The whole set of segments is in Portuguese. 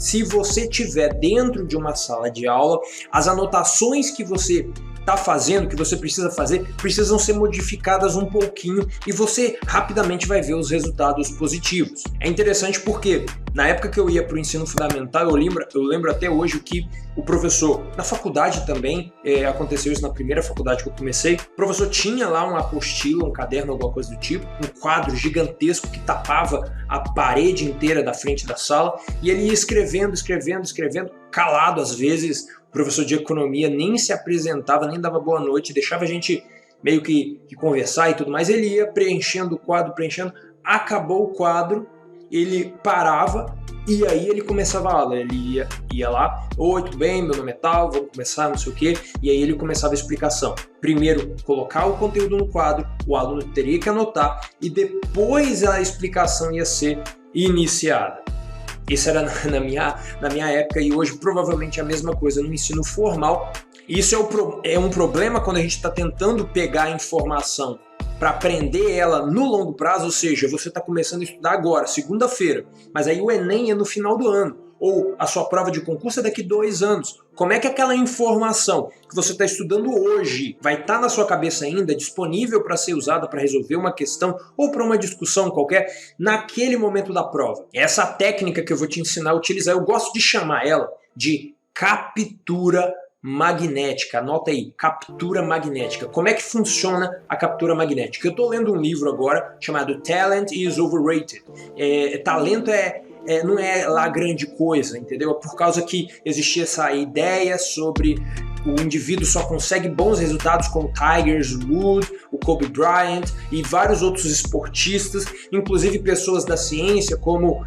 se você estiver dentro de uma sala de aula, as anotações que você está fazendo, que você precisa fazer, precisam ser modificadas um pouquinho e você rapidamente vai ver os resultados positivos. É interessante porque na época que eu ia para o ensino fundamental, eu lembro até hoje que o professor, na faculdade também, aconteceu isso na primeira faculdade que eu comecei, o professor tinha lá uma apostila, um caderno, alguma coisa do tipo, um quadro gigantesco que tapava a parede inteira da frente da sala e ele ia escrevendo, calado às vezes. O professor de economia nem se apresentava, nem dava boa noite, deixava a gente meio que conversar e tudo mais. Ele ia preenchendo o quadro, acabou o quadro, ele parava e aí ele começava a aula. Ele ia lá, oi, tudo bem, meu nome é tal, vamos começar, não sei o quê. E aí ele começava a explicação. Primeiro, colocar o conteúdo no quadro, o aluno teria que anotar e depois a explicação ia ser iniciada. Isso era na minha época e hoje provavelmente é a mesma coisa no ensino formal. Isso é um problema quando a gente está tentando pegar a informação para aprender ela no longo prazo, ou seja, você está começando a estudar agora, segunda-feira, mas aí o Enem é no final do ano, ou a sua prova de concurso é daqui 2 anos. Como é que aquela informação que você está estudando hoje vai estar na sua cabeça ainda, disponível para ser usada para resolver uma questão ou para uma discussão qualquer naquele momento da prova? Essa técnica que eu vou te ensinar a utilizar, eu gosto de chamar ela de captura magnética. Anota aí, captura magnética. Como é que funciona a captura magnética? Eu estou lendo um livro agora chamado Talent is Overrated. Talento não é lá grande coisa, entendeu? É por causa que existia essa ideia sobre o indivíduo só consegue bons resultados como Tiger Woods, o Kobe Bryant e vários outros esportistas, inclusive pessoas da ciência como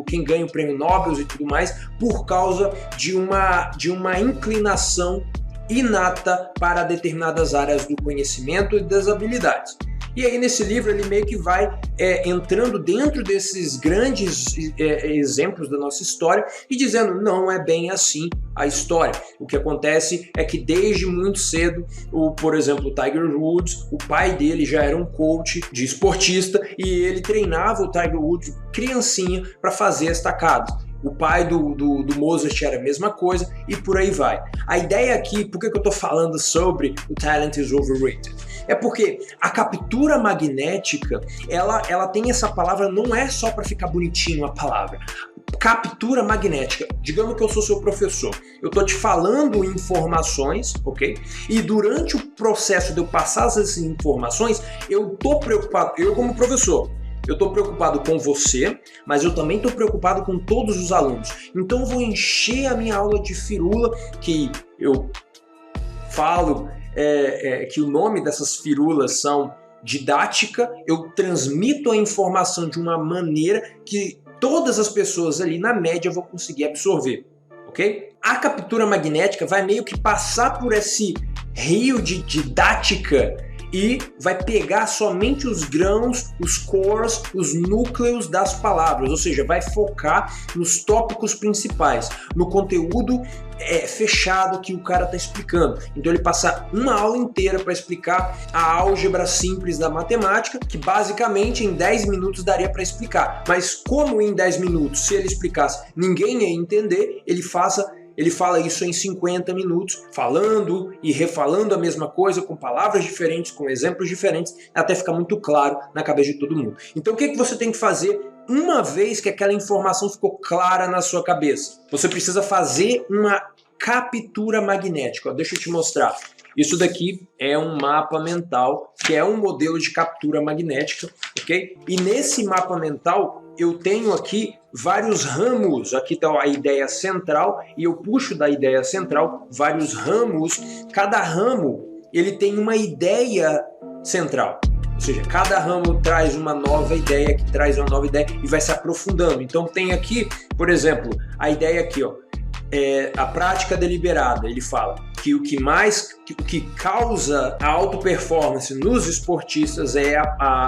quem ganha o prêmio Nobel e tudo mais, por causa de uma inclinação inata para determinadas áreas do conhecimento e das habilidades. E aí nesse livro ele meio que vai entrando dentro desses grandes exemplos da nossa história e dizendo não é bem assim a história. O que acontece é que desde muito cedo, por exemplo, o Tiger Woods, o pai dele já era um coach de esportista e ele treinava o Tiger Woods criancinha para fazer as tacadas. O pai do Mozart era a mesma coisa e por aí vai. A ideia aqui, por que eu estou falando sobre o Talent is Overrated? É porque a captura magnética, ela tem essa palavra, não é só para ficar bonitinho a palavra. Captura magnética. Digamos que eu sou seu professor. Eu estou te falando informações, ok? E durante o processo de eu passar essas informações, eu estou preocupado, eu como professor, eu estou preocupado com você, mas eu também estou preocupado com todos os alunos. Então eu vou encher a minha aula de firula, que eu falo que o nome dessas firulas são didática. Eu transmito a informação de uma maneira que todas as pessoas ali, na média, vão conseguir absorver, ok? A captura magnética vai meio que passar por esse rio de didática e vai pegar somente os grãos, os cores, os núcleos das palavras, ou seja, vai focar nos tópicos principais, no conteúdo fechado que o cara está explicando. Então ele passa uma aula inteira para explicar a álgebra simples da matemática, que basicamente em 10 minutos daria para explicar. Mas como em 10 minutos, se ele explicasse, ninguém ia entender, ele fala isso em 50 minutos, falando e refalando a mesma coisa, com palavras diferentes, com exemplos diferentes, até ficar muito claro na cabeça de todo mundo. Então o que você tem que fazer uma vez que aquela informação ficou clara na sua cabeça? Você precisa fazer uma captura magnética. Deixa eu te mostrar. Isso daqui é um mapa mental, que é um modelo de captura magnética, ok? E nesse mapa mental eu tenho aqui vários ramos. Aqui está a ideia central e eu puxo da ideia central vários ramos. Cada ramo ele tem uma ideia central. Ou seja, cada ramo traz uma nova ideia, que traz uma nova ideia e vai se aprofundando. Então tem aqui, por exemplo, a ideia aqui, ó, a prática deliberada. Ele fala que o que causa a auto-performance nos esportistas é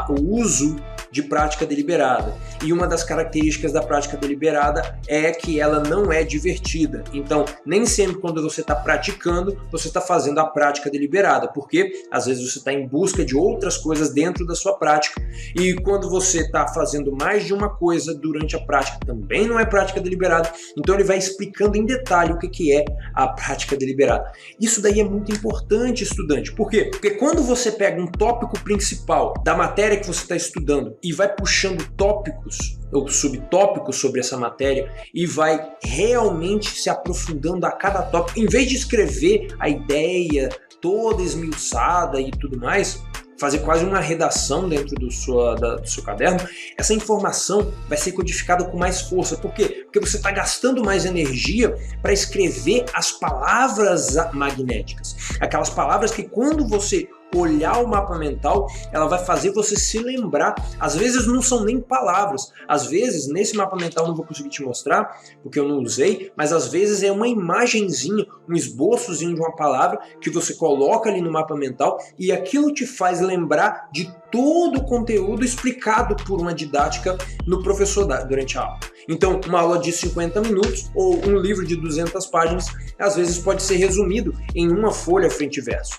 o uso de prática deliberada. E uma das características da prática deliberada é que ela não é divertida. Então, nem sempre quando você está praticando, você está fazendo a prática deliberada, porque às vezes você está em busca de outras coisas dentro da sua prática. E quando você está fazendo mais de uma coisa durante a prática, também não é prática deliberada. Então ele vai explicando em detalhe o que é a prática deliberada. Isso daí é muito importante, estudante. Por quê? Porque quando você pega um tópico principal da matéria que você está estudando e vai puxando tópicos ou subtópicos sobre essa matéria e vai realmente se aprofundando a cada tópico, em vez de escrever a ideia toda esmiuçada e tudo mais, fazer quase uma redação dentro do seu caderno, essa informação vai ser codificada com mais força. Por quê? Porque você está gastando mais energia para escrever as palavras magnéticas. Aquelas palavras que quando você olhar o mapa mental, ela vai fazer você se lembrar. Às vezes não são nem palavras, às vezes nesse mapa mental não vou conseguir te mostrar, porque eu não usei, mas às vezes é uma imagenzinha, um esboçozinho de uma palavra que você coloca ali no mapa mental e aquilo te faz lembrar de todo o conteúdo explicado por uma didática no professor durante a aula. Então, uma aula de 50 minutos ou um livro de 200 páginas, às vezes pode ser resumido em uma folha frente e verso.